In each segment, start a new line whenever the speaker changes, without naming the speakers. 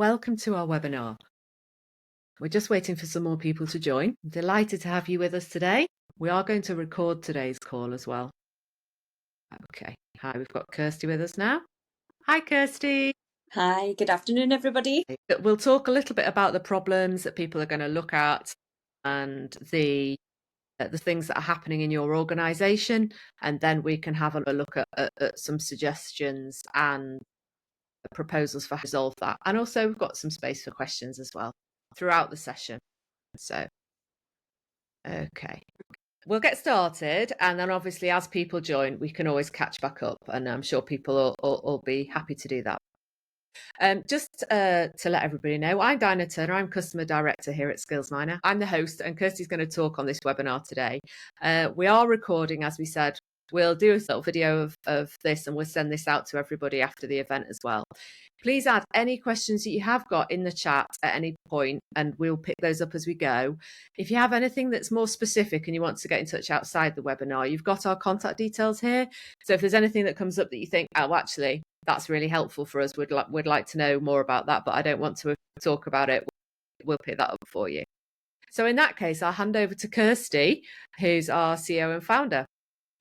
welcome to our webinar. We're just waiting for some more people to join. I'm delighted to have you with us today. We are going to record today's call as well. Okay, hi, we've got Kirsty with us now. Hi, Kirsty.
Hi, good afternoon, everybody.
We'll talk a little bit about the problems that people are going to look at and the things that are happening in your organisation, and then we can have a look at some suggestions and proposals for how to resolve that. And also we've got some space for questions as well throughout the session. So, okay. We'll get started, and then obviously as people join, we can always catch back up, and I'm sure people will be happy to do that. Just to let everybody know, I'm Dinah Turner. I'm Customer Director here at Skillsminer. I'm the host, and Kirsty's going to talk on this webinar today. We are recording, as we said. We'll do a little video of this, and we'll send this out to everybody after the event as well. Please add any questions that you have got in the chat at any point, and we'll pick those up as we go. If you have anything that's more specific and you want to get in touch outside the webinar, you've got our contact details here. So if there's anything that comes up that you think, oh, actually, that's really helpful for us, we'd like to know more about that, but I don't want to talk about it, we'll pick that up for you. So in that case, I'll hand over to Kirsty, who's our CEO and founder.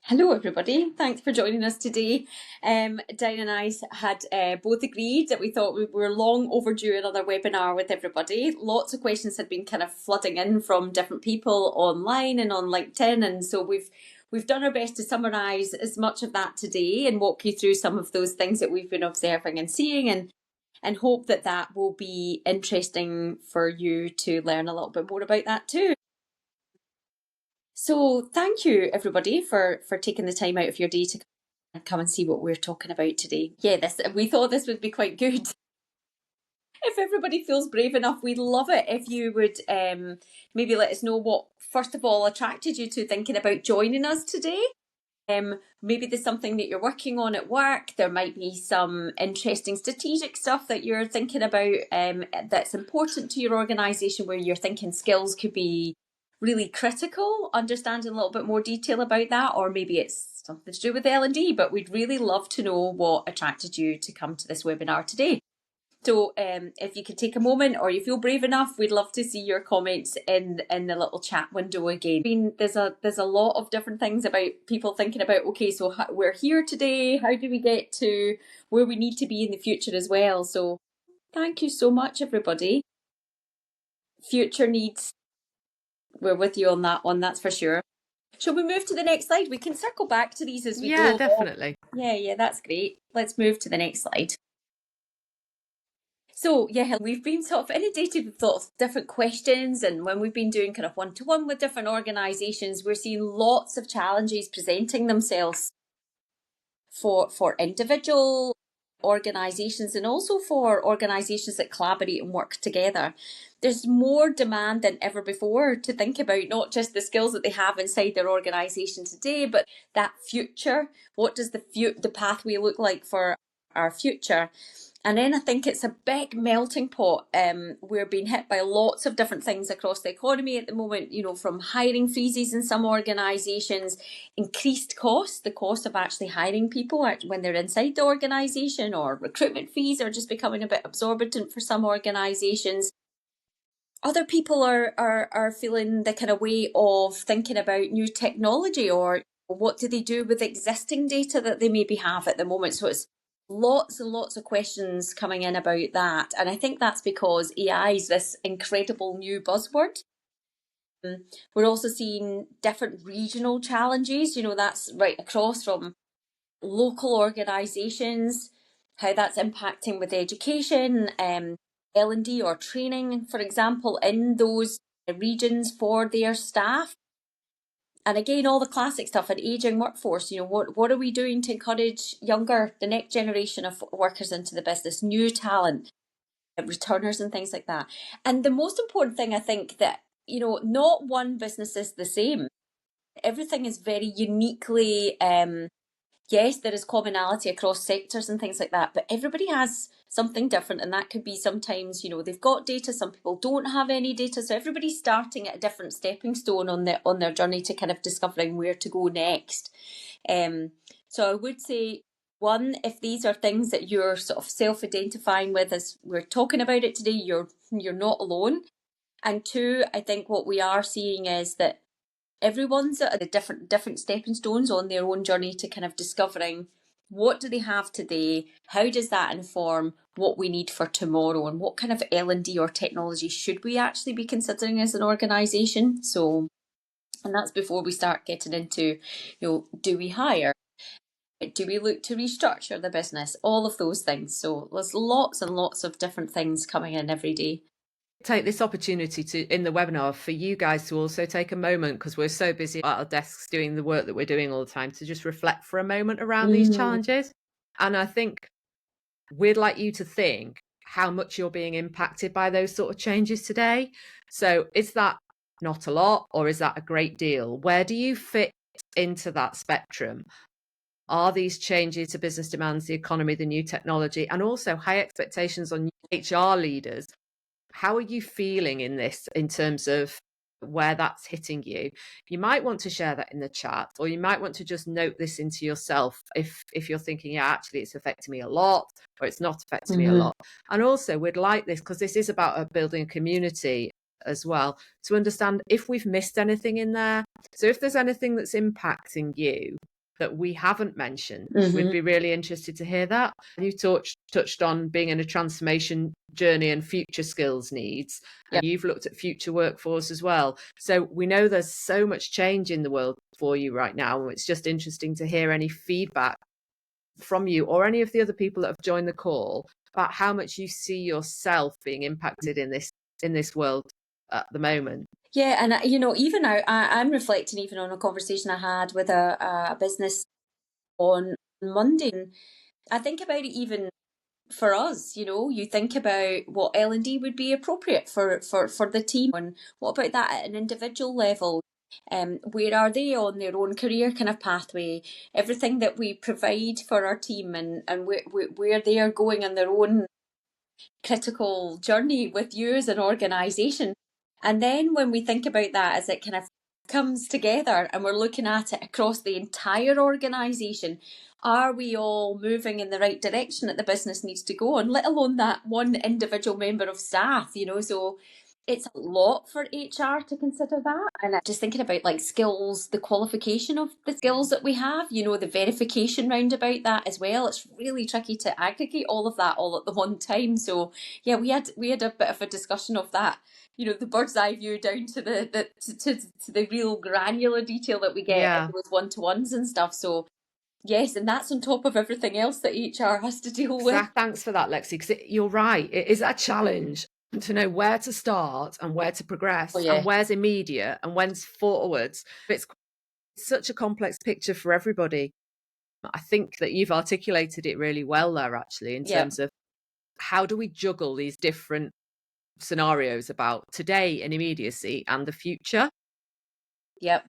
Hello, everybody. Thanks for joining us today. Diane and I had both agreed that we thought we were long overdue another webinar with everybody. Lots of questions had been kind of flooding in from different people online and on LinkedIn, and so we've done our best to summarise as much of that today and walk you through some of those things that we've been observing and seeing, and hope that that will be interesting for you to learn a little bit more about that too. So thank you, everybody, for taking the time out of your day to come and see what we're talking about today. Yeah, we thought this would be quite good. If everybody feels brave enough, we'd love it if you would maybe let us know what, first of all, attracted you to thinking about joining us today. Maybe there's something that you're working on at work. There might be some interesting strategic stuff that you're thinking about that's important to your organisation, where you're thinking skills could be really critical, understanding a little bit more detail about that, or maybe it's something to do with L&D, but we'd really love to know what attracted you to come to this webinar today. So if you could take a moment, or you feel brave enough, we'd love to see your comments in the little chat window again. I mean, there's a lot of different things about people thinking about, okay, so we're here today, how do we get to where we need to be in the future as well? So thank you so much, everybody. Future needs, we're with you on that one, that's for sure. Shall we move to the next slide? We can circle back to these as we go.
Yeah, definitely.
Yeah, that's great. Let's move to the next slide. So yeah, we've been sort of inundated with lots of different questions, and when we've been doing kind of one-to-one with different organisations, we're seeing lots of challenges presenting themselves for individual organisations and also for organisations that collaborate and work together. There's more demand than ever before to think about not just the skills that they have inside their organisation today, but that future. What does the pathway look like for our future? And then I think it's a big melting pot. We're being hit by lots of different things across the economy at the moment, you know, from hiring freezes in some organisations, increased costs, the cost of actually hiring people when they're inside the organisation, or recruitment fees are just becoming a bit exorbitant for some organisations. Other people are feeling the kind of way of thinking about new technology, or what do they do with existing data that they maybe have at the moment. So it's lots and lots of questions coming in about that. And I think that's because AI is this incredible new buzzword. We're also seeing different regional challenges, you know, that's right across from local organisations, how that's impacting with education, L&D or training, for example, in those regions for their staff. And again, all the classic stuff, an ageing workforce, you know, what are we doing to encourage the next generation of workers into the business, new talent, returners and things like that. And the most important thing, I think, that, you know, not one business is the same. Everything is very uniquely, yes, there is commonality across sectors and things like that, but everybody has something different, and that could be sometimes, you know, they've got data, some people don't have any data, so everybody's starting at a different stepping stone on their journey to kind of discovering where to go next. So I would say one, if these are things that you're sort of self-identifying with as we're talking about it today, you're not alone. And two, I think what we are seeing is that everyone's at the different stepping stones on their own journey to kind of discovering what do they have today, how does that inform what we need for tomorrow, and what kind of L&D or technology should we actually be considering as an organisation. So, and that's before we start getting into, do we hire? Do we look to restructure the business? All of those things. So there's lots and lots of different things coming in every day.
Take this opportunity to, in the webinar, for you guys to also take a moment, because we're so busy at our desks doing the work that we're doing all the time, to just reflect for a moment around these challenges. And I think we'd like you to think how much you're being impacted by those sort of changes today. So is that not a lot, or is that a great deal? Where do you fit into that spectrum? Are these changes to business demands, the economy, the new technology, and also high expectations on HR leaders? How are you feeling in this, in terms of where that's hitting you? You might want to share that in the chat, or you might want to just note this into yourself if you're thinking, yeah, actually it's affecting me a lot, or it's not affecting me a lot. And also we'd like this, because this is about building a community as well, to understand if we've missed anything in there. So if there's anything that's impacting you that we haven't mentioned, we'd be really interested to hear that. You touched on being in a transformation journey and future skills needs, and you've looked at future workforce as well. So we know there's so much change in the world for you right now. It's just interesting to hear any feedback from you or any of the other people that have joined the call about how much you see yourself being impacted in this world at the moment.
Yeah, and even now, I'm reflecting even on a conversation I had with a business on Monday. And I think about it even for us, you think about what L&D would be appropriate for the team, and what about that at an individual level? Where are they on their own career kind of pathway? Everything that we provide for our team, and where they are going on their own critical journey with you as an organisation. And then when we think about that as it kind of comes together and we're looking at it across the entire organisation, are we all moving in the right direction that the business needs to go on, let alone that one individual member of staff, so it's a lot for HR to consider that. And I'm just thinking about like skills, the qualification of the skills that we have, the verification round about that as well. It's really tricky to aggregate all of that all at the one time. So yeah, we had a bit of a discussion of that, the bird's eye view down to the real granular detail that we get in those one-to-ones and stuff. So yes, and that's on top of everything else that HR has to deal with.
Thanks for that, Lexi, because you're right. It is a challenge to know where to start and where to progress, and where's immediate and when's forwards. It's such a complex picture for everybody. I think that you've articulated it really well there, actually, in terms of how do we juggle these different scenarios about today and immediacy and the future.
Yep.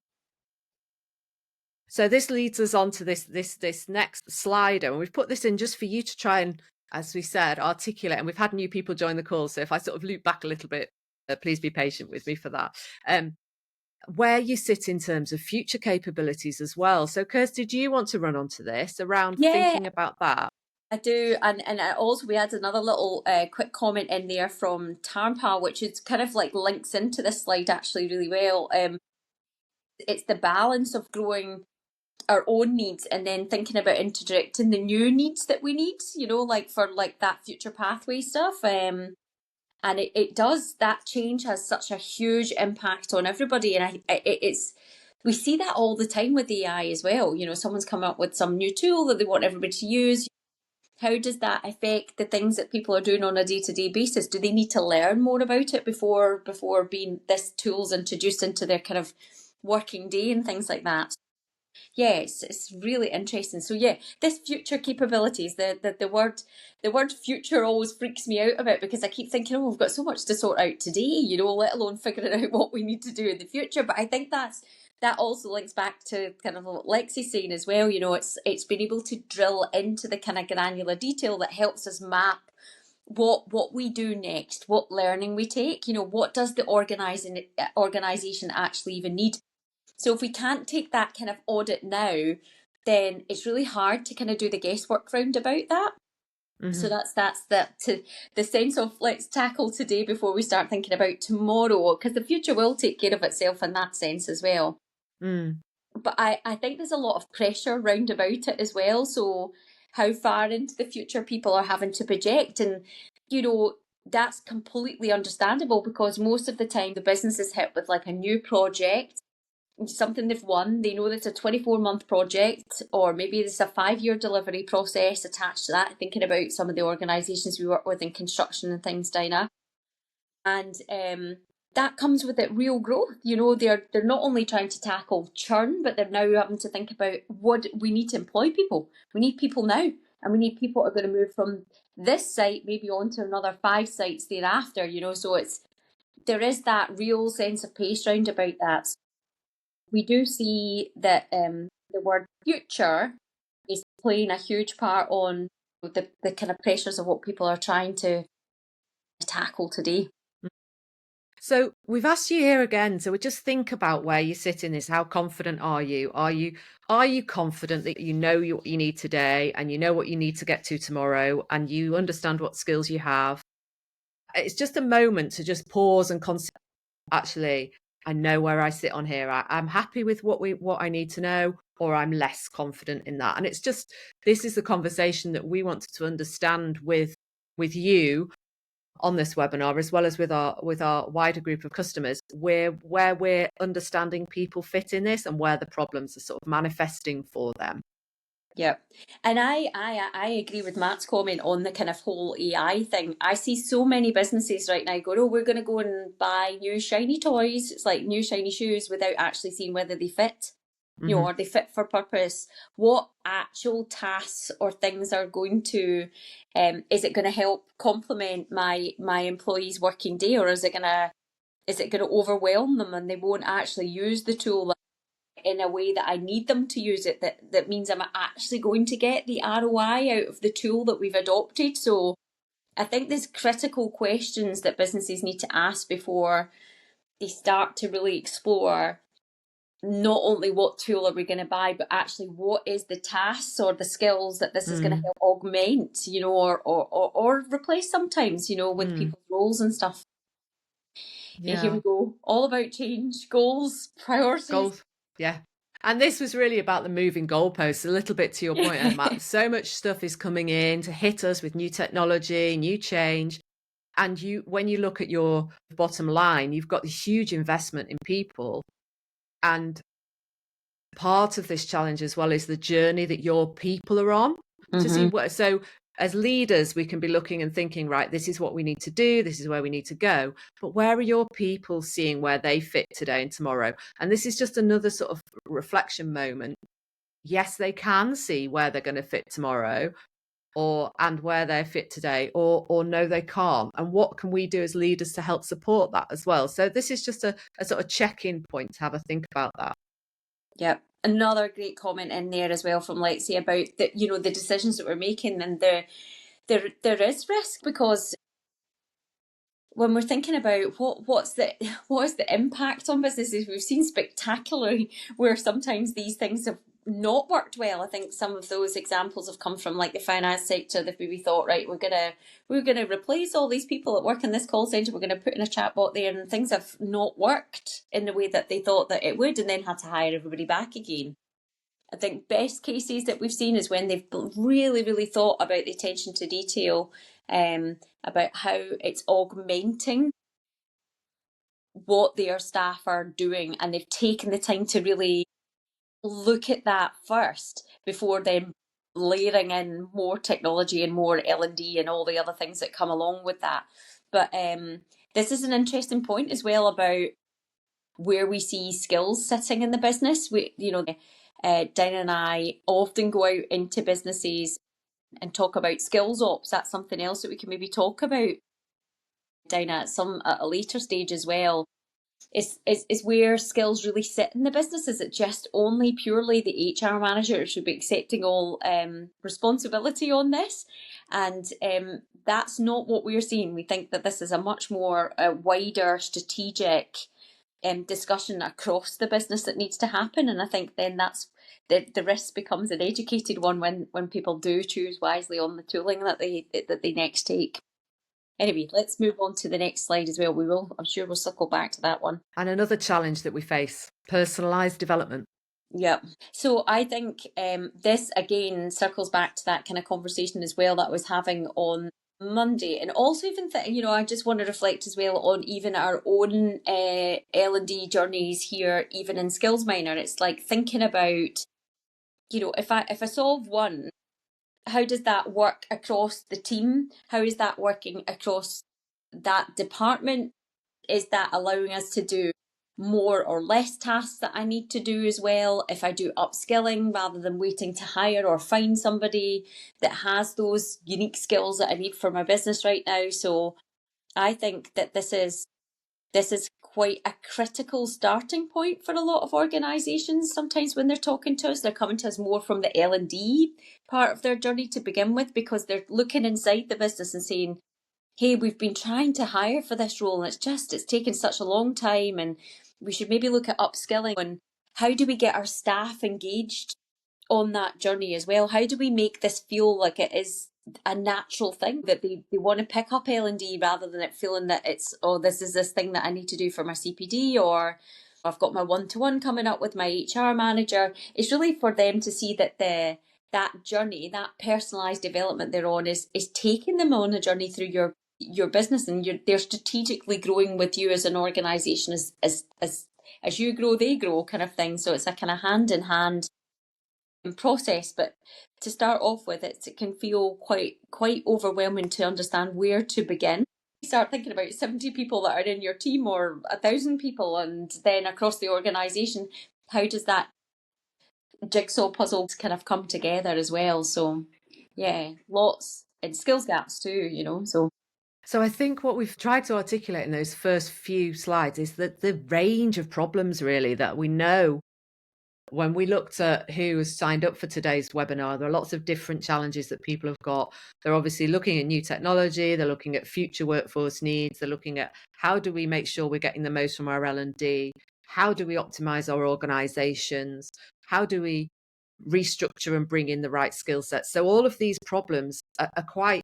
So this leads us on to this next slide, and we've put this in just for you to try and, as we said, articulate. And we've had new people join the call, so if I sort of loop back a little bit, please be patient with me for that. Where you sit in terms of future capabilities as well. So Kirsty, do you want to run onto this around thinking about that?
I do, and also we had another little quick comment in there from Tarnpal, which is kind of like links into this slide actually really well. It's the balance of growing our own needs and then thinking about interjecting the new needs that we need, like for like that future pathway stuff. And it does, that change has such a huge impact on everybody, and we see that all the time with AI as well. Someone's come up with some new tool that they want everybody to use. How does that affect the things that people are doing on a day-to-day basis? Do they need to learn more about it before being this tool's introduced into their kind of working day and things like that? Yes, it's really interesting. So yeah, this future capabilities, the word future always freaks me out a bit, because I keep thinking, oh, we've got so much to sort out today, let alone figuring out what we need to do in the future. But I think that also links back to kind of what Lexi's saying as well. It's been able to drill into the kind of granular detail that helps us map what we do next, what learning we take, what does the organization actually even need. So if we can't take that kind of audit now, then it's really hard to kind of do the guesswork round about that. So that's the sense of let's tackle today before we start thinking about tomorrow, because the future will take care of itself in that sense as well. But I think there's a lot of pressure round about it as well. So how far into the future people are having to project, and that's completely understandable, because most of the time the business is hit with like a new project, something they've won. They know that it's a 24-month project, or maybe there's a 5-year delivery process attached to that. Thinking about some of the organisations we work with in construction and things, Dinah. And that comes with it real growth. They're not only trying to tackle churn, but they're now having to think about what we need to employ people. We need people now, and we need people who are going to move from this site maybe on to another 5 sites thereafter. So there is that real sense of pace round about that. We do see that the word future is playing a huge part on the kind of pressures of what people are trying to tackle today.
So we've asked you here again. So we just think about where you sit in this. How confident are you? Are you confident that you know what you need today, and you know what you need to get to tomorrow, and you understand what skills you have? It's just a moment to just pause and consider. Actually, I know where I sit on here. I'm happy with what I need to know, or I'm less confident in that. And it's just, this is the conversation that we want to understand with you on this webinar, as well as with our wider group of customers, where we're understanding people fit in this and where the problems are sort of manifesting for them.
Yeah, and I agree with Matt's comment on the kind of whole AI thing. I see so many businesses right now go, oh, we're going to go and buy new shiny toys. It's like new shiny shoes, without actually seeing whether they fit, or they fit for purpose. What actual tasks or things are going to, is it going to help complement my employee's working day, or is it going to overwhelm them and they won't actually use the tool in a way that I need them to use it, that means I'm actually going to get the ROI out of the tool that we've adopted? So I think there's critical questions that businesses need to ask before they start to really explore not only what tool are we going to buy, but actually what is the tasks or the skills that this is going to help augment, or replace sometimes, with people's roles and stuff. Yeah, here we go. All about change, goals, priorities.
Yeah. And this was really about the moving goalposts, a little bit to your point, Matt. So much stuff is coming in to hit us with new technology, new change. And when you look at your bottom line, you've got this huge investment in people. And part of this challenge as well is the journey that your people are on to see what. So as leaders, we can be looking and thinking, right, this is what we need to do. This is where we need to go. But where are your people seeing where they fit today and tomorrow? And this is just another sort of reflection moment. Yes, they can see where they're going to fit tomorrow, and where they fit today, or no, they can't. And what can we do as leaders to help support that as well? So this is just a sort of check-in point to have a think about that.
Yep. Another great comment in there as well from Lexi about the decisions that we're making, and there is risk, because when we're thinking about what is the impact on businesses, we've seen spectacularly where sometimes these things have not worked well. I think some of those examples have come from like the finance sector. That we thought, right, we're gonna replace all these people that work in this call center, we're gonna put in a chatbot there, and things have not worked in the way that they thought that it would, and then had to hire everybody back again. I think best cases that we've seen is when they've really, really thought about the attention to detail, about how it's augmenting what their staff are doing, and they've taken the time to really look at that first before then layering in more technology and more L&D and all the other things that come along with that. But this is an interesting point as well about where we see skills sitting in the business. Dinah and I often go out into businesses and talk about skills ops. That's something else that we can maybe talk about, Dinah, at a later stage as well. Is where skills really sit in the business. Is it just only purely the HR manager should be accepting all responsibility on this? And that's not what we're seeing. We think that this is a much more wider strategic discussion across the business that needs to happen. And I think then that's the risk becomes an educated one when people do choose wisely on the tooling that they next take. Anyway, let's move on to the next slide as well. I'm sure we'll circle back to that one.
And another challenge that we face, personalised development.
Yeah. So I think this again circles back to that kind of conversation as well that I was having on Monday, and also even I just want to reflect as well on even our own L&D journeys here, even in Skillsminer. It's like thinking about, if I solve one, how does that work across the team? How is that working across that department? Is that allowing us to do more or less tasks that I need to do as well? If I do upskilling rather than waiting to hire or find somebody that has those unique skills that I need for my business right now. So I think that this is quite a critical starting point for a lot of organisations. Sometimes when they're talking to us, they're coming to us more from the L&D part of their journey to begin with, because they're looking inside the business and saying, hey, we've been trying to hire for this role and it's taken such a long time, and we should maybe look at upskilling. And how do we get our staff engaged on that journey as well? How do we make this feel like it is a natural thing, that they want to pick up L&D rather than it feeling that it's, oh, this is this thing that I need to do for my CPD, or I've got my one-to-one coming up with my HR manager. It's really for them to see that that journey, that personalised development they're on is taking them on a journey through your business, and they're strategically growing with you as an organisation. As you grow, they grow, kind of thing. So it's a kind of hand in hand process. But to start off with, it can feel quite overwhelming to understand where to begin. You start thinking about 70 people that are in your team, or 1,000 people, and then across the organisation, how does that jigsaw puzzle kind of come together as well? So yeah, lots, and skills gaps too,
So I think what we've tried to articulate in those first few slides is that the range of problems really that we know. When we looked at who has signed up for today's webinar, there are lots of different challenges that people have got. They're obviously looking at new technology, they're looking at future workforce needs, they're looking at how do we make sure we're getting the most from our L&D, how do we optimize our organizations, how do we restructure and bring in the right skill sets. So all of these problems are quite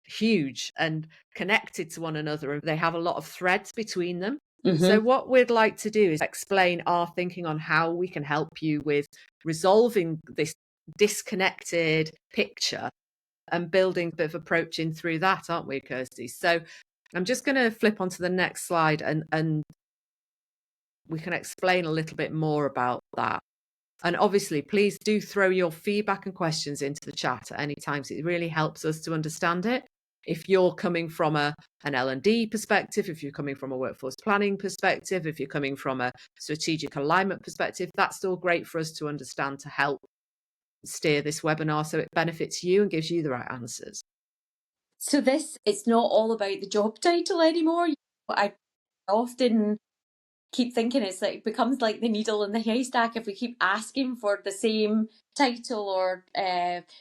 huge and connected to one another, and they have a lot of threads between them.
Mm-hmm.
So what we'd like to do is explain our thinking on how we can help you with resolving this disconnected picture and building a bit of approach in through that, aren't we, Kirsty? So I'm just going to flip onto the next slide and we can explain a little bit more about that. And obviously, please do throw your feedback and questions into the chat at any time. So it really helps us to understand it. If you're coming from an L&D perspective, if you're coming from a workforce planning perspective, if you're coming from a strategic alignment perspective, that's still great for us to understand to help steer this webinar so it benefits you and gives you the right answers.
So it's not all about the job title anymore. I often keep thinking it becomes like the needle in the haystack if we keep asking for the same title or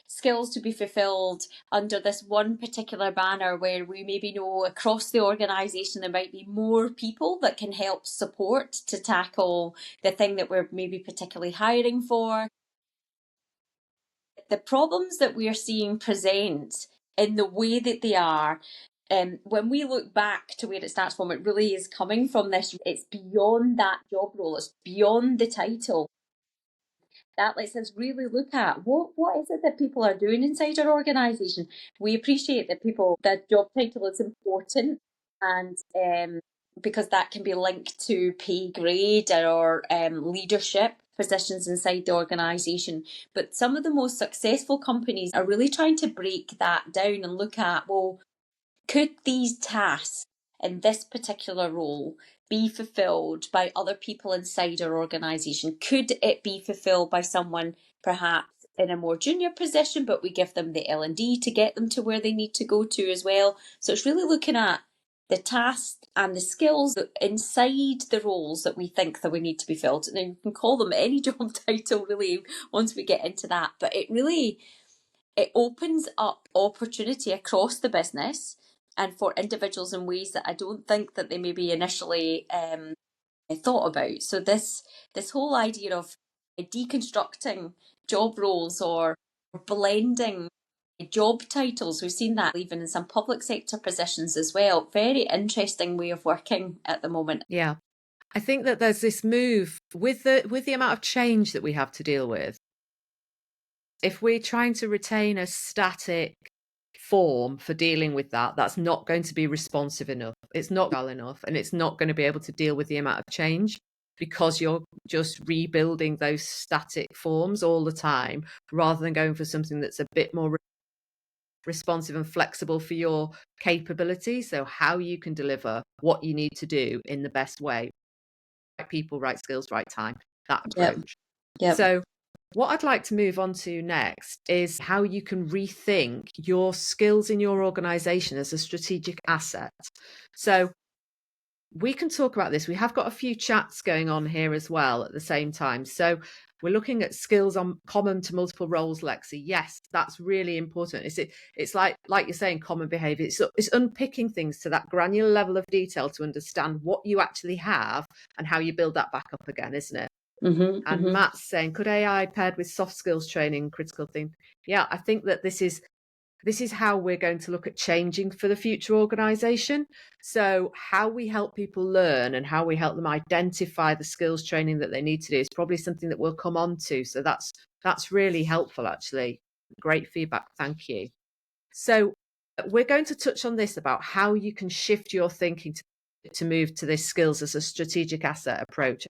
skills to be fulfilled under this one particular banner, where we maybe know across the organisation there might be more people that can help support to tackle the thing that we're maybe particularly hiring for. The problems that we are seeing present in the way that they are, when we look back to where it starts from, it really is coming from this. It's beyond that job role. It's beyond the title. That lets us really look at what is it that people are doing inside our organisation. We appreciate that job title is important, and because that can be linked to pay grade or leadership positions inside the organisation. But some of the most successful companies are really trying to break that down and look at, well, could these tasks in this particular role be fulfilled by other people inside our organisation? Could it be fulfilled by someone perhaps in a more junior position, but we give them the L&D to get them to where they need to go to as well? So it's really looking at the tasks and the skills inside the roles that we think that we need to be filled. And you can call them any job title really once we get into that, but it opens up opportunity across the business and for individuals in ways that I don't think that they maybe initially thought about. So this whole idea of deconstructing job roles or blending job titles. We've seen that even in some public sector positions as well. Very interesting way of working at the moment.
Yeah. I think that there's this move with the amount of change that we have to deal with. If we're trying to retain a static form for dealing with that, that's not going to be responsive enough. It's not well enough, and it's not going to be able to deal with the amount of change because you're just rebuilding those static forms all the time rather than going for something that's a bit more responsive and flexible for your capabilities. So how you can deliver what you need to do in the best way. Right people, right skills, right time, that
Yep.
approach.
Yep.
So what I'd like to move on to next is how you can rethink your skills in your organization as a strategic asset. So we can talk about this. We have got a few chats going on here as well at the same time. So we're looking at skills on common to multiple roles, Lexi. Yes, that's really important. It's like you're saying, common behavior. It's unpicking things to that granular level of detail to understand what you actually have and how you build that back up again, isn't it?
Mm-hmm,
And
mm-hmm.
Matt's saying, could AI paired with soft skills training critical thing? Yeah, I think that this is how we're going to look at changing for the future organization. So how we help people learn and how we help them identify the skills training that they need to do is probably something that we'll come on to. So that's really helpful, actually. Great feedback. Thank you. So we're going to touch on this about how you can shift your thinking to move to this skills as a strategic asset approach.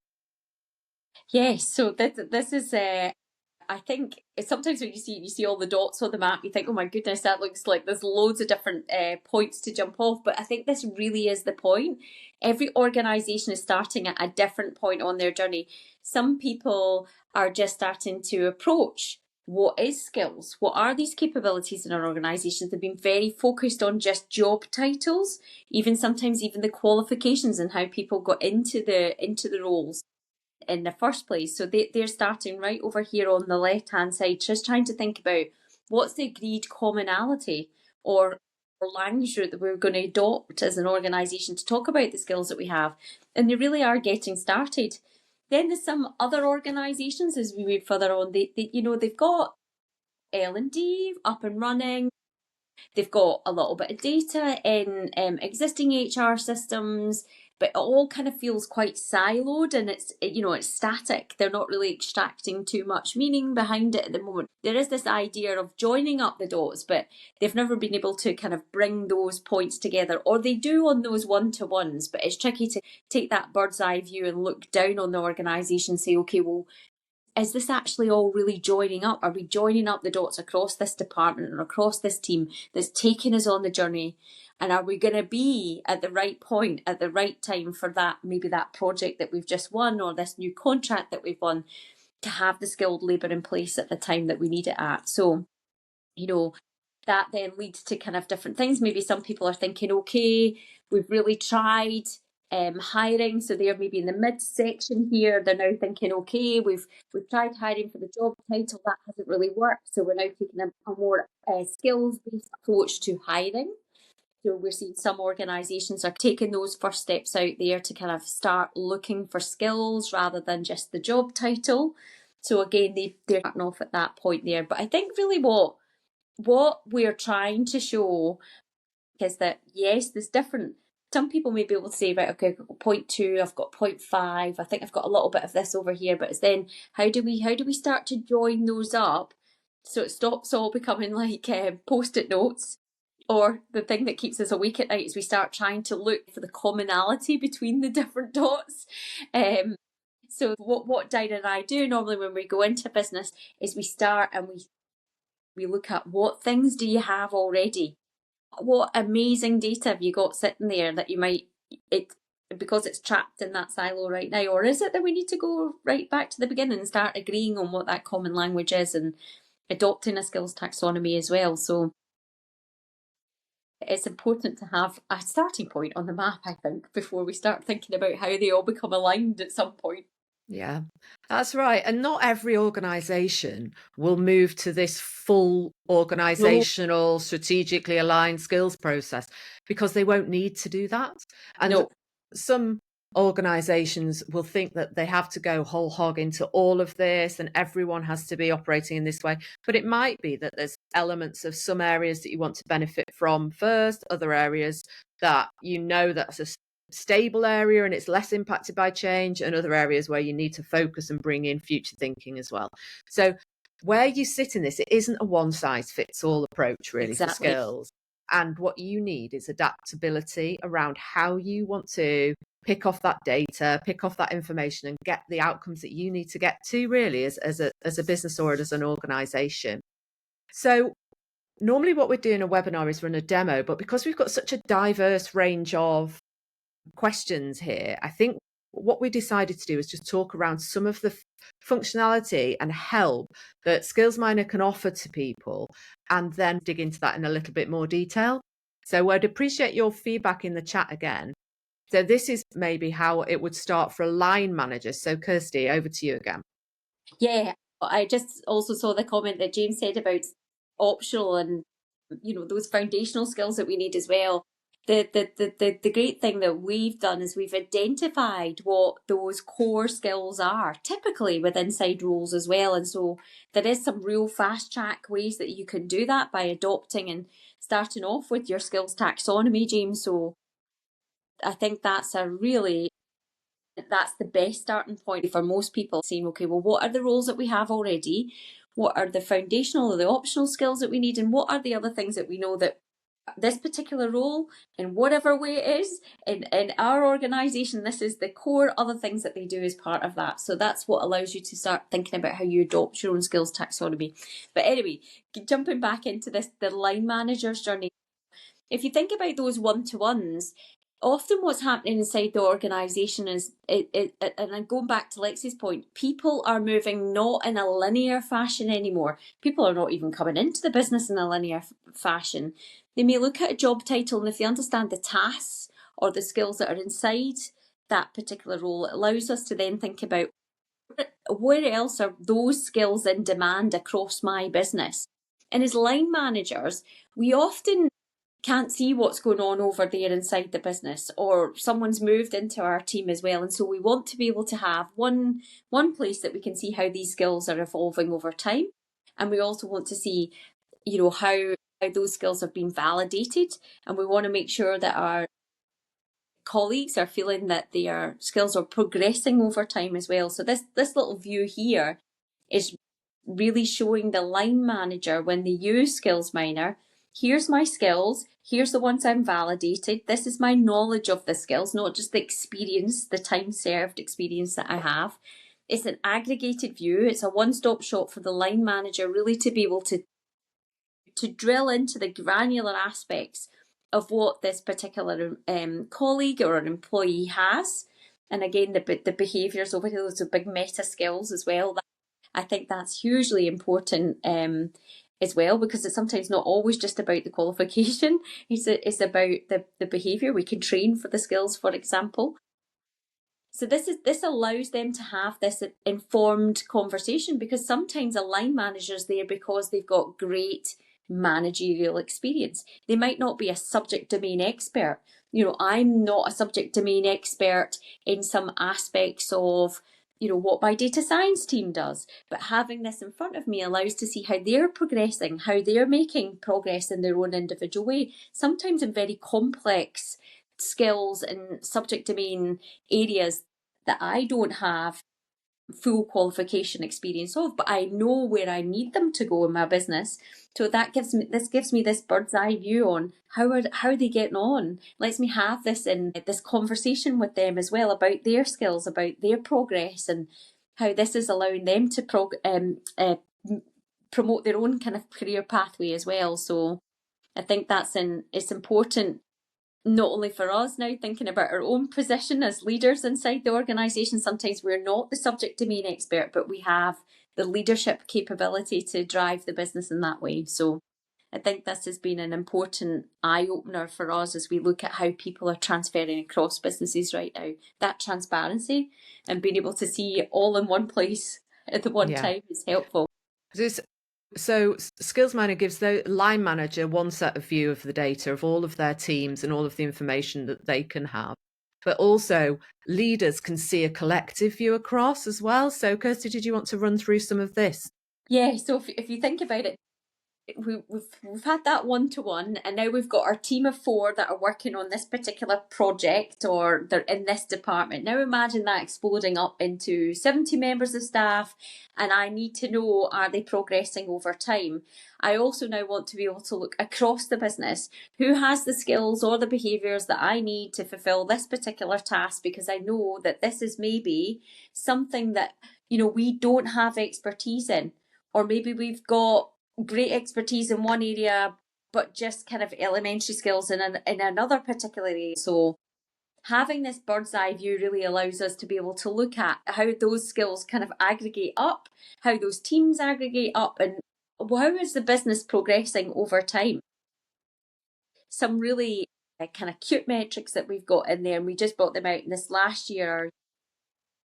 Yes, so this is I think sometimes when you see all the dots on the map, you think, oh my goodness, that looks like there's loads of different points to jump off. But I think this really is the point. Every organisation is starting at a different point on their journey. Some people are just starting to approach what is skills? What are these capabilities in our organisations? They've been very focused on just job titles, even sometimes even the qualifications and how people got into the roles in the first place. So they're starting right over here on the left hand side, just trying to think about what's the agreed commonality or language route that we're going to adopt as an organisation to talk about the skills that we have. And they really are getting started. Then there's some other organisations as we move further on. They've got L&D up and running. They've got a little bit of data in existing HR systems, but it all kind of feels quite siloed and it's static. They're not really extracting too much meaning behind it at the moment. There is this idea of joining up the dots, but they've never been able to kind of bring those points together, or they do on those one-to-ones, but it's tricky to take that bird's eye view and look down on the organisation and say, okay, well, is this actually all really joining up? Are we joining up the dots across this department or across this team that's taking us on the journey? And are we going to be at the right point at the right time for that, maybe that project that we've just won or this new contract that we've won, to have the skilled labour in place at the time that we need it at? So, that then leads to kind of different things. Maybe some people are thinking, okay, we've really tried hiring, so they're maybe in the mid-section here. They're now thinking, okay, we've tried hiring for the job title, that hasn't really worked, so we're now taking a more skills-based approach to hiring. So we're seeing some organisations are taking those first steps out there to kind of start looking for skills rather than just the job title. So again, they're starting off at that point there. But I think really what we're trying to show is that, yes, there's different. Some people may be able to say, right, okay, I've got 0.2, I've got 0.5, I think I've got a little bit of this over here, but it's then how do we start to join those up so it stops all becoming like post-it notes, or the thing that keeps us awake at night is we start trying to look for the commonality between the different dots. So what Diana and I do normally when we go into business is we start and we look at what things do you have already? What amazing data have you got sitting there that you might, because it's trapped in that silo right now? Or is it that we need to go right back to the beginning and start agreeing on what that common language is and adopting a skills taxonomy as well? So it's important to have a starting point on the map, I think, before we start thinking about how they all become aligned at some point.
Yeah, that's right. And not every organization will move to this full organizational, strategically aligned skills process because they won't need to do that. And
No.
some organizations will think that they have to go whole hog into all of this and everyone has to be operating in this way. But it might be that there's elements of some areas that you want to benefit from first, other areas that that's a stable area and it's less impacted by change, and other areas where you need to focus and bring in future thinking as well. So where you sit in this, it isn't a one size fits all approach really for
Exactly.
skills. And what you need is adaptability around how you want to pick off that data, pick off that information, and get the outcomes that you need to get to really as a business or as an organization. So normally what we do in a webinar is run a demo, but because we've got such a diverse range of questions here, I think what we decided to do is just talk around some of the functionality and help that Skillsminer can offer to people, and then dig into that in a little bit more detail. So I'd appreciate your feedback in the chat again. So this is maybe how it would start for a line manager. So Kirsty, over to you again.
Yeah, I just also saw the comment that James said about optional and those foundational skills that we need as well. The great thing that we've done is we've identified what those core skills are, typically with inside roles as well. And so there is some real fast track ways that you can do that by adopting and starting off with your skills taxonomy, James. So I think that's the best starting point for most people, saying, okay, well, what are the roles that we have already? What are the foundational or the optional skills that we need? And what are the other things that we know that this particular role, in whatever way it is, in our organisation, this is the core other things that they do as part of that. So that's what allows you to start thinking about how you adopt your own skills taxonomy. But anyway, jumping back into the line manager's journey, if you think about those one-to-ones, often what's happening inside the organisation is, and I'm going back to Lexi's point, people are moving not in a linear fashion anymore. People are not even coming into the business in a linear fashion. They may look at a job title, and if they understand the tasks or the skills that are inside that particular role, it allows us to then think about where else are those skills in demand across my business. And as line managers, we often can't see what's going on over there inside the business, or someone's moved into our team as well. And so we want to be able to have one place that we can see how these skills are evolving over time. And we also want to see, how those skills have been validated. And we want to make sure that our colleagues are feeling that their skills are progressing over time as well. So this little view here is really showing the line manager, when they use Skillsminer, here's my skills, here's the ones I'm validated, this is my knowledge of the skills, not just the experience, the time served experience that I have. It's an aggregated view. It's a one-stop shop for the line manager really to be able to drill into the granular aspects of what this particular colleague or an employee has. And again, the behaviours over here, those are big meta skills as well. I think that's hugely important as well, because it's sometimes not always just about the qualification. It's about the behaviour. We can train for the skills, for example. So this allows them to have this informed conversation, because sometimes a line manager's there because they've got great managerial experience. They might not be a subject domain expert. I'm not a subject domain expert in some aspects of what my data science team does, but having this in front of me allows to see how they're progressing, how they're making progress in their own individual way, sometimes in very complex skills and subject domain areas that I don't have full qualification experience of, but I know where I need them to go in my business. So that gives me this bird's eye view on how are they getting on. Lets me have this conversation with them as well about their skills, about their progress, and how this is allowing them to promote their own kind of career pathway as well. So I think it's important, not only for us now thinking about our own position as leaders inside the organisation. Sometimes we're not the subject domain expert, but we have the leadership capability to drive the business in that way. So I think this has been an important eye-opener for us as we look at how people are transferring across businesses right now. That transparency and being able to see all in one place at the one time is helpful.
So Skillsminer gives the line manager one set of view of the data of all of their teams and all of the information that they can have. but also leaders can see a collective view across as well. So Kirsty, did you want to run through some of this?
Yeah, so if you think about it, we've had that one-to-one, and now we've got our team of 4 that are working on this particular project, or they're in this department. Now imagine that exploding up into 70 members of staff, and I need to know, are they progressing over time? I also now want to be able to look across the business, who has the skills or the behaviours that I need to fulfil this particular task, because I know that this is maybe something that, we don't have expertise in, or maybe we've got great expertise in one area, but just kind of elementary skills in another particular area. So having this bird's eye view really allows us to be able to look at how those skills kind of aggregate up, how those teams aggregate up, and how is the business progressing over time. Some really kind of cute metrics that we've got in there, and we just brought them out in this last year.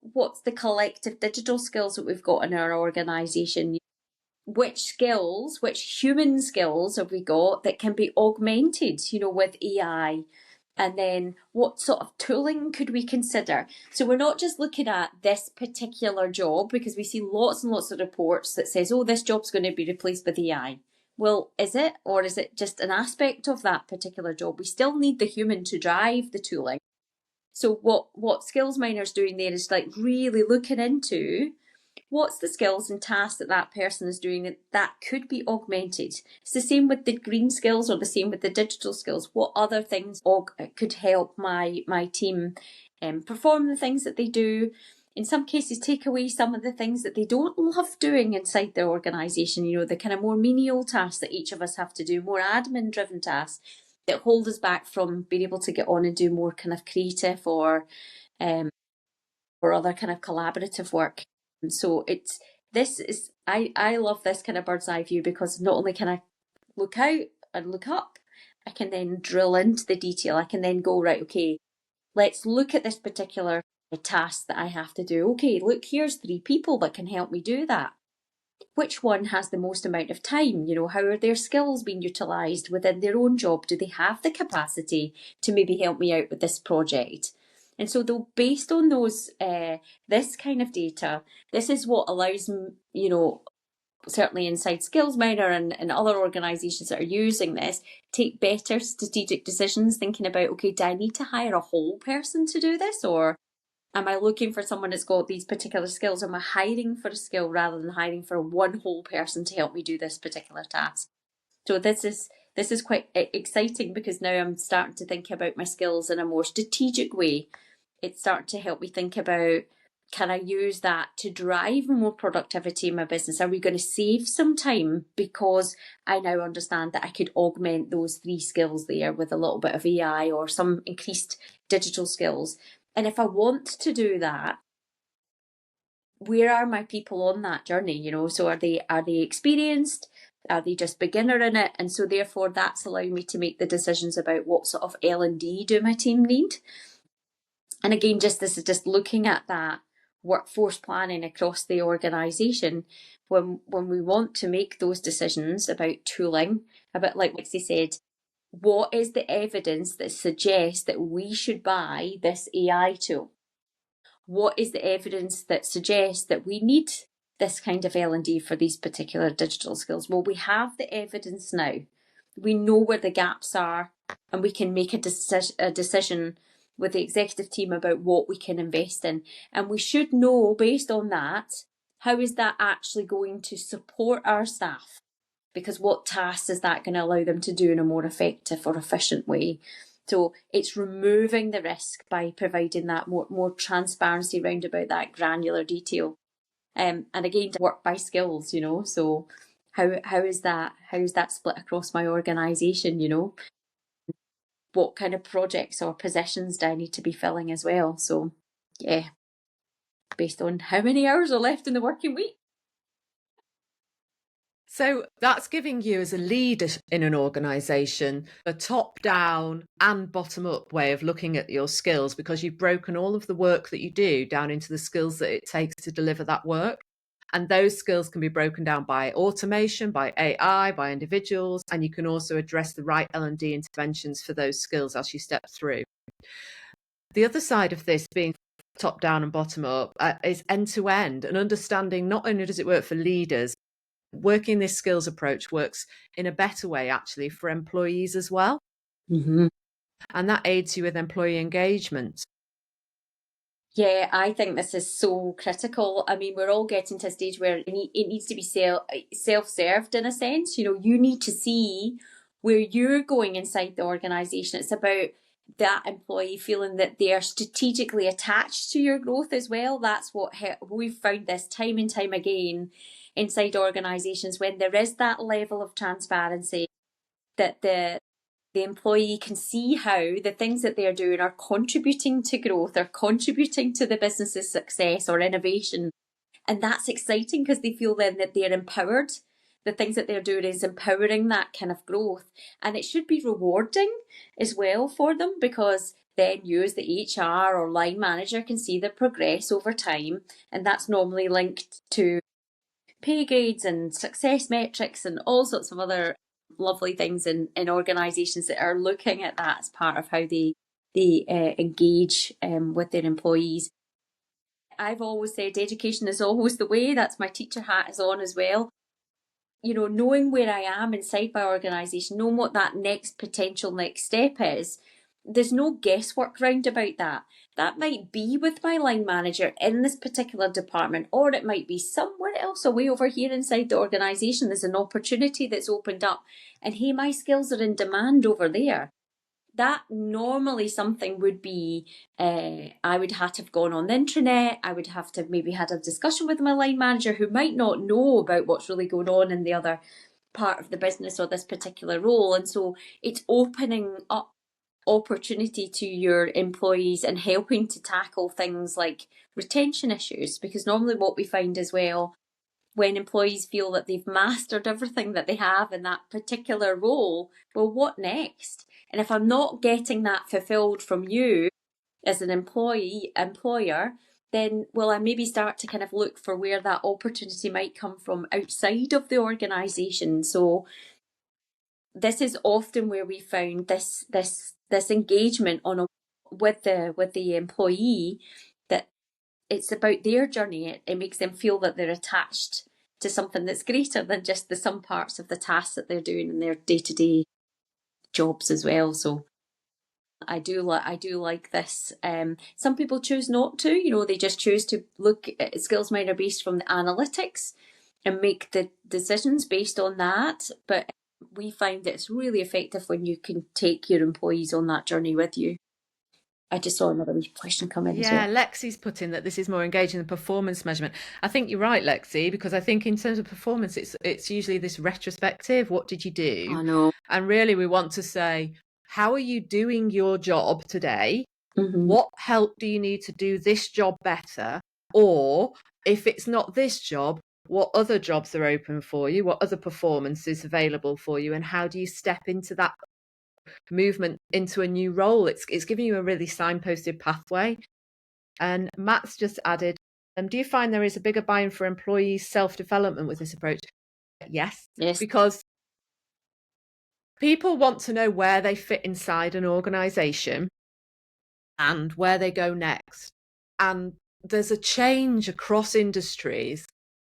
What's the collective digital skills that we've got in our organisation? Which skills, which human skills have we got that can be augmented, with AI? And then what sort of tooling could we consider? So we're not just looking at this particular job, because we see lots and lots of reports that says, oh, this job's going to be replaced with AI. Well, is it? Or is it just an aspect of that particular job? We still need the human to drive the tooling. So what Skillsminer's doing there is like really looking into what's the skills and tasks that person is doing that could be augmented. It's the same with the green skills, or the same with the digital skills. What other things could help my team perform the things that they do? In some cases, take away some of the things that they don't love doing inside their organisation, the kind of more menial tasks that each of us have to do, more admin-driven tasks that hold us back from being able to get on and do more kind of creative or other kind of collaborative work. And so I love this kind of bird's eye view, because not only can I look out and look up, I can then drill into the detail. I can then go, right, okay, let's look at this particular task that I have to do. Okay, look, here's 3 people that can help me do that. Which one has the most amount of time? How are their skills being utilised within their own job? Do they have the capacity to maybe help me out with this project? And so though, based on those, this kind of data, this is what allows, certainly inside Skillsminer and other organisations that are using this, take better strategic decisions, thinking about, okay, do I need to hire a whole person to do this? Or am I looking for someone that's got these particular skills? Am I hiring for a skill rather than hiring for one whole person to help me do this particular task? So this is quite exciting, because now I'm starting to think about my skills in a more strategic way. It's starting to help me think about, can I use that to drive more productivity in my business? Are we going to save some time because I now understand that I could augment those 3 skills there with a little bit of AI or some increased digital skills? And if I want to do that, where are my people on that journey? So are they experienced? Are they just beginner in it? And so therefore that's allowing me to make the decisions about what sort of L&D do my team need. And again, this is just looking at that workforce planning across the organisation. When we want to make those decisions about tooling, a bit like Lexi said, what is the evidence that suggests that we should buy this AI tool? What is the evidence that suggests that we need this kind of L&D for these particular digital skills? Well, we have the evidence now. We know where the gaps are, and we can make a decision with the executive team about what we can invest in. And we should know, based on that, how is that actually going to support our staff? Because what tasks is that going to allow them to do in a more effective or efficient way? So it's removing the risk by providing that more transparency around about that granular detail. And again, to work by skills, so how is that split across my organisation, What kind of projects or positions do I need to be filling as well? So yeah, based on how many hours are left in the working week.
So that's giving you, as a leader in an organisation, a top-down and bottom-up way of looking at your skills, because you've broken all of the work that you do down into the skills that it takes to deliver that work. And those skills can be broken down by automation, by AI, by individuals, and you can also address the right L&D interventions for those skills as you step through. The other side of this being top down and bottom up is end to end, and understanding not only does it work for leaders, working this skills approach works in a better way actually for employees as well.
Mm-hmm.
And that aids you with employee engagement.
Yeah, I think this is so critical. I mean, we're all getting to a stage where it needs to be self-served in a sense. You know, you need to see where you're going inside the organization. It's about that employee feeling that they are strategically attached to your growth as well. That's what we've found this time and time again inside organizations, when there is that level of transparency, that the employee can see how the things that they're doing are contributing to growth, are contributing to the business's success or innovation. And that's exciting because they feel then that they're empowered. The things that they're doing is empowering that kind of growth. And it should be rewarding as well for them, because then you as the HR or line manager can see the progress over time. And that's normally linked to pay grades and success metrics and all sorts of other lovely things in organisations that are looking at that as part of how they engage with their employees. I've always said education is always the way. That's my teacher hat is on as well. You know, knowing where I am inside my organisation, knowing what that potential next step is, there's no guesswork round about that. That might be with my line manager in this particular department, or it might be somewhere else away over here inside the organisation. There's an opportunity that's opened up, and hey, my skills are in demand over there. That normally something would be, I would have to have gone on the intranet. I would have to maybe had a discussion with my line manager, who might not know about what's really going on in the other part of the business or this particular role. And so it's opening up opportunity to your employees and helping to tackle things like retention issues, because normally what we find as well, when employees feel that they've mastered everything that they have in that particular role, well, what next? And if I'm not getting that fulfilled from you as an employer, then will I maybe start to kind of look for where that opportunity might come from outside of the organisation. So this is often where we found this engagement with the employee, that it's about their journey. It makes them feel that they're attached to something that's greater than just the some parts of the tasks that they're doing in their day-to-day jobs as well. So I do like this. Some people choose not to. You know, they just choose to look at Skillsminer based from the analytics and make the decisions based on that. But we find that it's really effective when you can take your employees on that journey with you. I just saw another question come in as well.
Yeah, Lexi's put in that this is more engaging than performance measurement. I think you're right, Lexi, because I think in terms of performance, it's usually this retrospective. What did you do?
I know.
And really, we want to say, how are you doing your job today?
Mm-hmm.
What help do you need to do this job better? Or if it's not this job, what other jobs are open for you? What other performance is available for you? And how do you step into that movement into a new role? It's giving you a really signposted pathway. And Matt's just added, do you find there is a bigger buy-in for employees' self-development with this approach? Yes, because people want to know where they fit inside an organization and where they go next. And there's a change across industries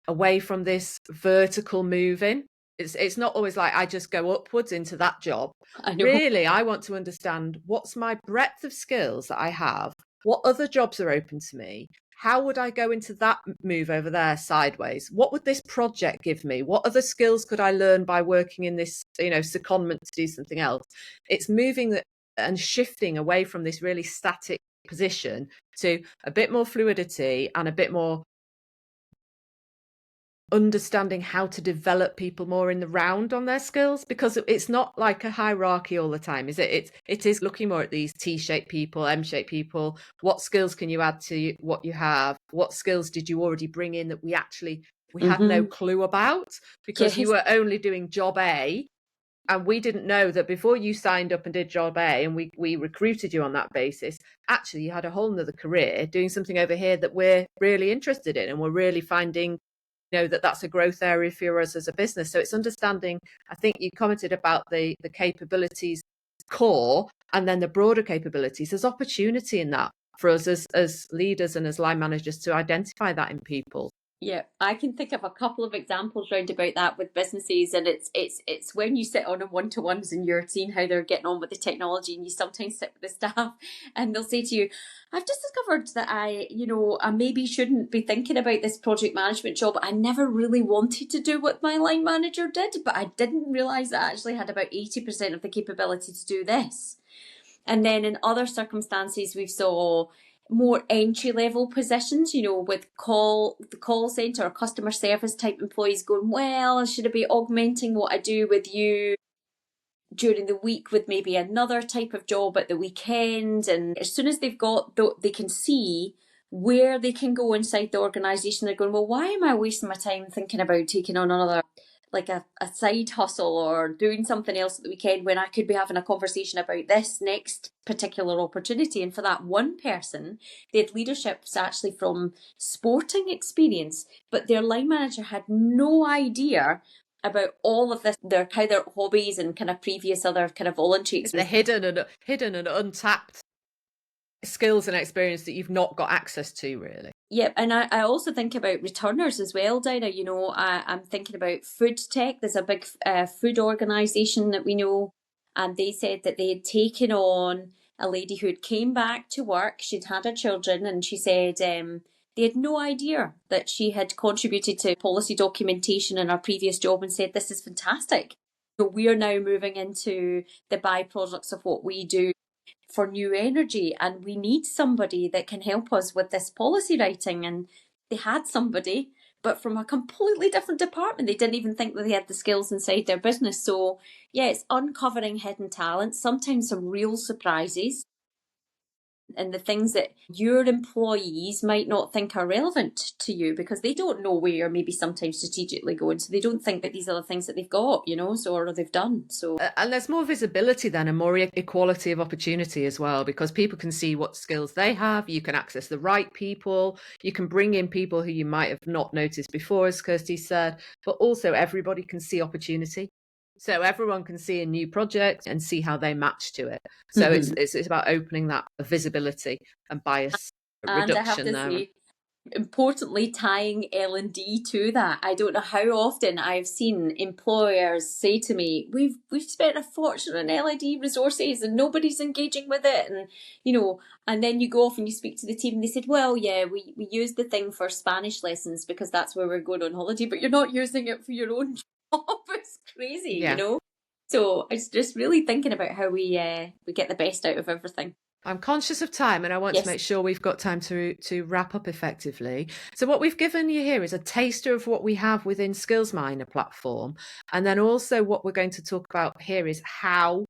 away from this vertical moving. It's not always like I just go upwards into that job. Really, I want to understand what's my breadth of skills that I have, what other jobs are open to me, how would I go into that move over there sideways, what would this project give me, what other skills could I learn by working in this, secondment to do something else. It's moving and shifting away from this really static position to a bit more fluidity and a bit more understanding how to develop people more in the round on their skills, because it's not like a hierarchy all the time, is it? It is looking more at these T-shaped people, M-shaped people. What skills can you add to what you have? What skills did you already bring in that we had no clue about, because you were only doing job A, and we didn't know that before you signed up and did job A and we recruited you on that basis, actually you had a whole nother career doing something over here that we're really interested in and we're really finding that's a growth area for us as a business. So it's understanding. I think you commented about the capabilities core and then the broader capabilities, there's opportunity in that for us as leaders and as line managers to identify that in people.
Yeah, I can think of a couple of examples round about that with businesses, and it's when you sit on a one-to-ones and you're seeing how they're getting on with the technology, and you sometimes sit with the staff and they'll say to you, I've just discovered that I maybe shouldn't be thinking about this project management job. I never really wanted to do what my line manager did, but I didn't realise that I actually had about 80% of the capability to do this. And then in other circumstances, we've saw more entry level positions, with the call center or customer service type employees going, well, should I be augmenting what I do with you during the week with maybe another type of job at the weekend? And as soon as they've got, they can see where they can go inside the organization, they're going, well, why am I wasting my time thinking about taking on another, like a side hustle or doing something else at the weekend when I could be having a conversation about this next particular opportunity? And for that one person, they had leaderships actually from sporting experience, but their line manager had no idea about all of this, how their hobbies and kind of previous other kind of voluntary experience.
The hidden and untapped skills and experience that you've not got access to, really.
Yeah, and I also think about returners as well, Dinah. I'm thinking about food tech. There's a big food organisation that we know, and they said that they had taken on a lady who had came back to work. She'd had her children, and she said they had no idea that she had contributed to policy documentation in her previous job, and said, this is fantastic. So we are now moving into the byproducts of what we do for new energy, and we need somebody that can help us with this policy writing. And they had somebody, but from a completely different department. They didn't even think that they had the skills inside their business. So yeah, it's uncovering hidden talent, sometimes some real surprises, and the things that your employees might not think are relevant to you because they don't know where you're maybe sometimes strategically going. So they don't think that these are the things that they've got, or they've done. So
and there's more visibility then and more equality of opportunity as well, because people can see what skills they have. You can access the right people. You can bring in people who you might have not noticed before, as Kirsty said, but also everybody can see opportunity. So everyone can see a new project and see how they match to it. So it's about opening that visibility and bias reduction.
And I have to say, importantly, tying L&D to that. I don't know how often I've seen employers say to me, we've spent a fortune on L&D resources and nobody's engaging with it. And, and then you go off and you speak to the team and they said, well, yeah, we use the thing for Spanish lessons because that's where we're going on holiday, but you're not using it for your own job. It's crazy, So it's just really thinking about how we get the best out of everything.
I'm conscious of time and I want to make sure we've got time to wrap up effectively. So what we've given you here is a taster of what we have within Skillsminer platform. And then also what we're going to talk about here is how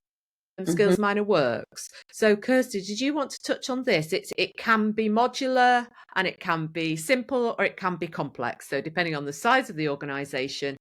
Skillsminer works. So Kirsty, did you want to touch on this? It can be modular and it can be simple or it can be complex. So depending on the size of the organisation,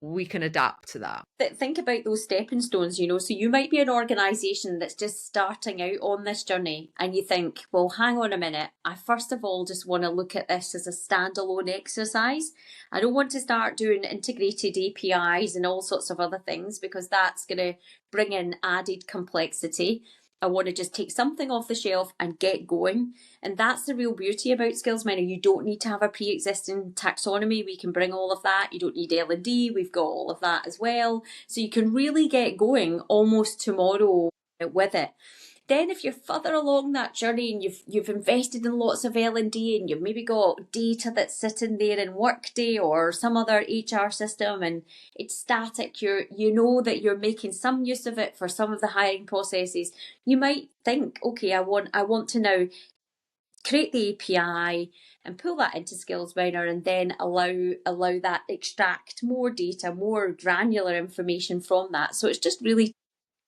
we can adapt to that.
Think about those stepping stones, so you might be an organisation that's just starting out on this journey and you think, well, hang on a minute. I first of all just want to look at this as a standalone exercise. I don't want to start doing integrated APIs and all sorts of other things because that's going to bring in added complexity. I want to just take something off the shelf and get going. And that's the real beauty about Skillsminer. You don't need to have a pre-existing taxonomy. We can bring all of that. You don't need L&D. We've got all of that as well. So you can really get going almost tomorrow with it. Then if you're further along that journey and you've invested in lots of L&D and you've maybe got data that's sitting there in Workday or some other HR system and it's static, you know that you're making some use of it for some of the hiring processes, you might think, okay, I want to now create the API and pull that into Skillsminer and then allow that extract more data, more granular information from that. So it's just really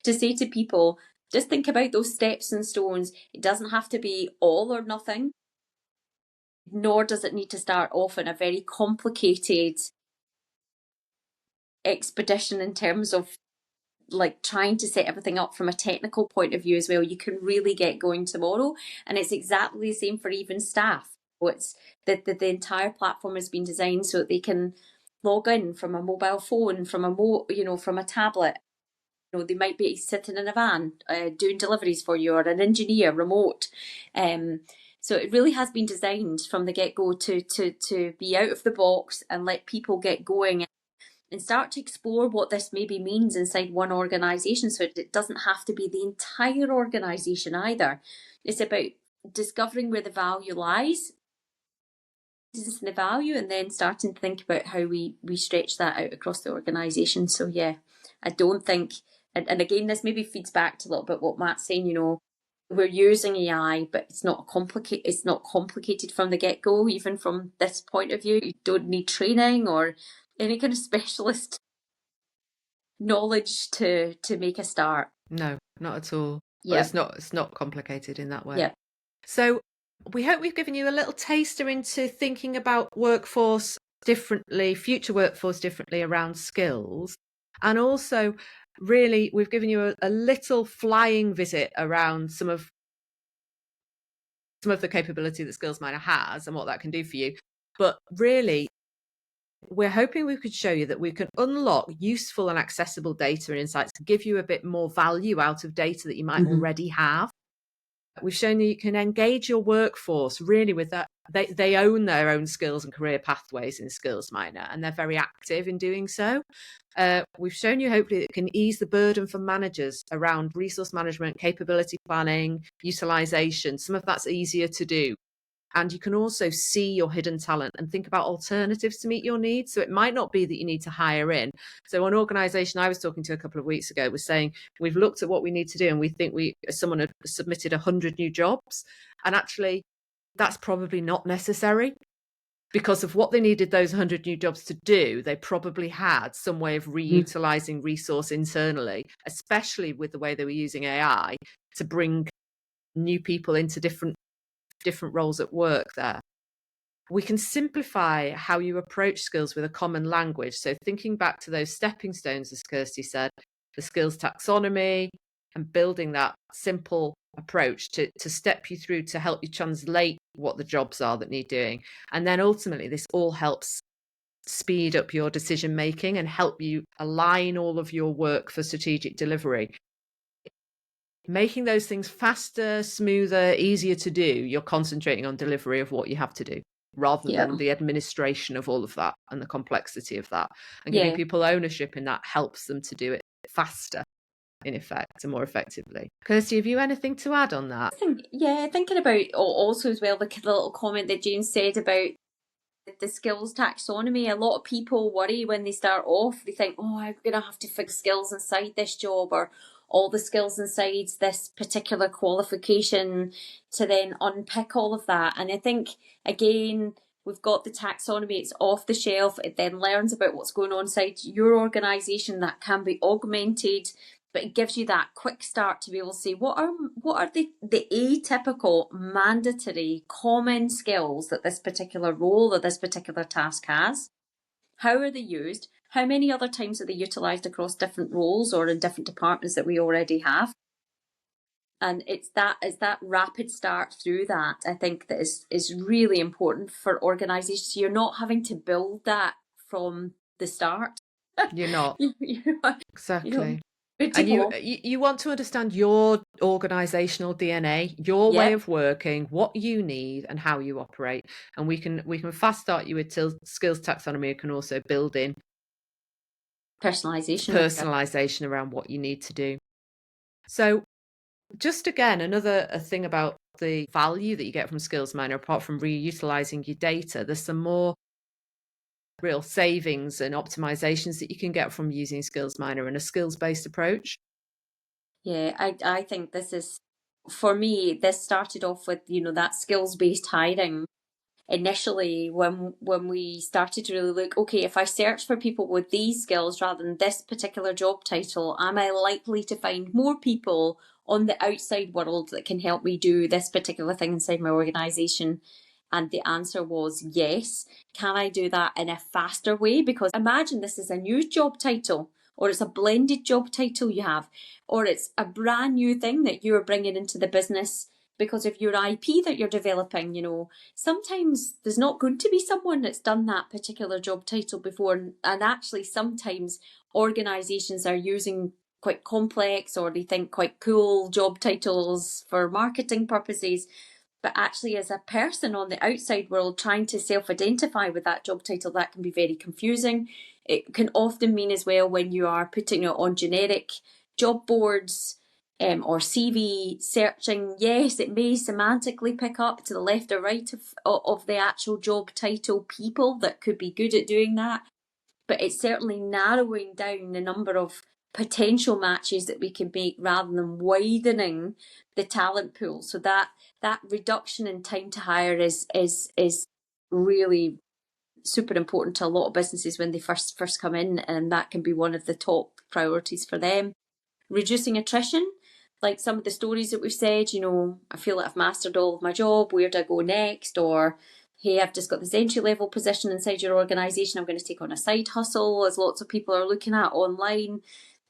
to say to people, just think about those steps and stones. It doesn't have to be all or nothing, nor does it need to start off in a very complicated expedition in terms of like trying to set everything up from a technical point of view as well. You can really get going tomorrow, and it's exactly the same for even staff. It's that the entire platform has been designed so that they can log in from a mobile phone, from a tablet, they might be sitting in a van doing deliveries for you, or an engineer remote. So it really has been designed from the get-go to be out of the box and let people get going and start to explore what this maybe means inside one organisation. So it doesn't have to be the entire organisation either. It's about discovering where the value lies, the value, and then starting to think about how we stretch that out across the organisation. So yeah, I don't think, and again, this maybe feeds back to a little bit what Matt's saying, we're using AI, but it's not complicated from the get-go, even from this point of view. You don't need training or any kind of specialist knowledge to make a start.
No, not at all. Well,
Yeah.
it's not complicated in that way.
Yeah.
So we hope we've given you a little taster into thinking about workforce differently, future workforce differently around skills. And also, really, we've given you a little flying visit around some of the capability that Skillsminer has and what that can do for you. But really, we're hoping we could show you that we can unlock useful and accessible data and insights to give you a bit more value out of data that you might already have. We've shown that you can engage your workforce really with that. They own their own skills and career pathways in Skillsminer, and they're very active in doing so. We've shown you hopefully that it can ease the burden for managers around resource management, capability planning, utilization. Some of that's easier to do. And you can also see your hidden talent and think about alternatives to meet your needs. So it might not be that you need to hire in. So an organization I was talking to a couple of weeks ago was saying, we've looked at what we need to do and we think someone had submitted 100 new jobs. And actually, that's probably not necessary, because of what they needed those 100 new jobs to do. They probably had some way of reutilizing resource internally, especially with the way they were using AI to bring new people into different roles at work there. We can simplify how you approach skills with a common language. So thinking back to those stepping stones, as Kirsty said, the skills taxonomy, and building that simple approach to step you through to help you translate what the jobs are that need doing. And then ultimately, this all helps speed up your decision making and help you align all of your work for strategic delivery. Making those things faster, smoother, easier to do, you're concentrating on delivery of what you have to do rather than the administration of all of that and the complexity of that. And giving people ownership in that helps them to do it faster, in effect, and more effectively. Kirsty, have you anything to add on that?
Thinking about also as well the little comment that Jane said about the skills taxonomy. A lot of people worry when they start off. They think, oh, I'm going to have to fix skills inside this job, or all the skills inside this particular qualification, to then unpick all of that. And I think, again, we've got the taxonomy, it's off the shelf. It then learns about what's going on inside your organisation that can be augmented, but it gives you that quick start to be able to say, what are the atypical, mandatory, common skills that this particular role or this particular task has? How are they used? How many other times are they utilised across different roles or in different departments that we already have? And it's that rapid start through that, I think, that is really important for organisations. You're not having to build that from the start.
You're not. Exactly. And you want to understand your organizational DNA, your way of working, what you need and how you operate. And we can fast start you with skills taxonomy. You can also build in personalization around what you need to do. So just again, another thing about the value that you get from Skillsminer, apart from reutilizing your data, there's some more real savings and optimizations that you can get from using Skillsminer and a skills-based approach.
Yeah, I think this is, for me, this started off with, that skills-based hiring. Initially, when we started to really look, okay, if I search for people with these skills rather than this particular job title, am I likely to find more people on the outside world that can help me do this particular thing inside my organisation? And the answer was yes. Can I do that in a faster way? Because imagine this is a new job title, or it's a blended job title you have, or it's a brand new thing that you're bringing into the business because of your IP that you're developing. Sometimes there's not going to be someone that's done that particular job title before. And actually, sometimes organisations are using quite complex, or they think quite cool job titles for marketing purposes. But actually, as a person on the outside world trying to self-identify with that job title, that can be very confusing. It can often mean as well, when you are putting it on generic job boards, or CV searching, yes, it may semantically pick up to the left or right of the actual job title people that could be good at doing that, but it's certainly narrowing down the number of potential matches that we can make rather than widening the talent pool. So that reduction in time to hire is really super important to a lot of businesses when they first come in, and that can be one of the top priorities for them. Reducing attrition, like some of the stories that we've said, I feel like I've mastered all of my job, where do I go next? Or, hey, I've just got this entry level position inside your organisation, I'm going to take on a side hustle, as lots of people are looking at online.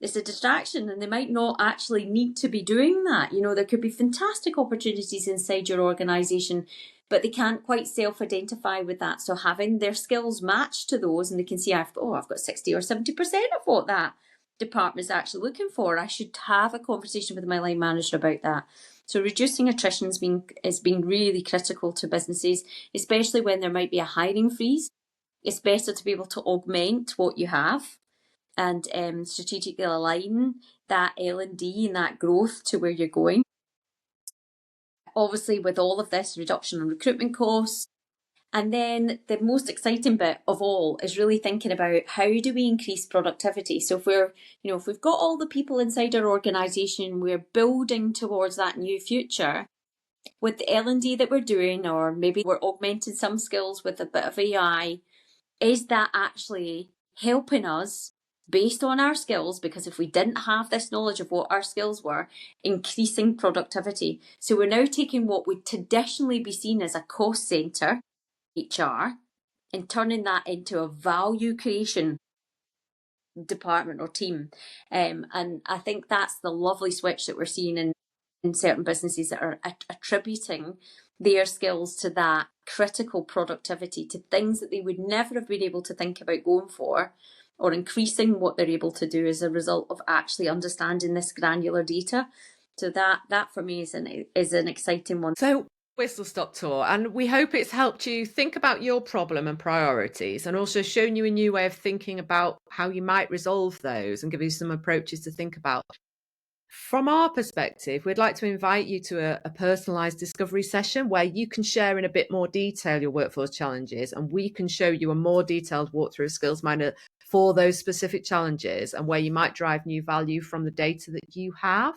It's a distraction, and they might not actually need to be doing that. There could be fantastic opportunities inside your organisation, but they can't quite self-identify with that. So having their skills matched to those, and they can see, I've got 60 or 70% of what that department is actually looking for. I should have a conversation with my line manager about that. So reducing attrition is being really critical to businesses, especially when there might be a hiring freeze. It's better to be able to augment what you have and strategically align that L&D and that growth to where you're going. Obviously, with all of this, reduction in recruitment costs. And then the most exciting bit of all is really thinking about, how do we increase productivity? So if we've got all the people inside our organisation, we're building towards that new future with the L&D that we're doing, or maybe we're augmenting some skills with a bit of AI. Is that actually helping us based on our skills? Because if we didn't have this knowledge of what our skills were, increasing productivity. So we're now taking what would traditionally be seen as a cost centre, HR, and turning that into a value creation department or team. And I think that's the lovely switch that we're seeing in certain businesses that are attributing their skills to that critical productivity, to things that they would never have been able to think about going for, or increasing what they're able to do as a result of actually understanding this granular data. So that for me is an exciting one.
So, whistle stop tour, and we hope it's helped you think about your problem and priorities, and also shown you a new way of thinking about how you might resolve those, and give you some approaches to think about. From our perspective, we'd like to invite you to a personalised discovery session where you can share in a bit more detail your workforce challenges, and we can show you a more detailed walkthrough of Skillsminer for those specific challenges, and where you might drive new value from the data that you have.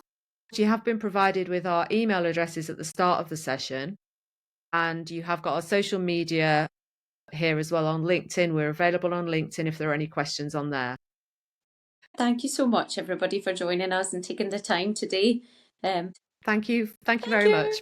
You have been provided with our email addresses at the start of the session, and you have got our social media here as well on LinkedIn. We're available on LinkedIn if there are any questions on there.
Thank you so much, everybody, for joining us and taking the time today.
Thank you very much.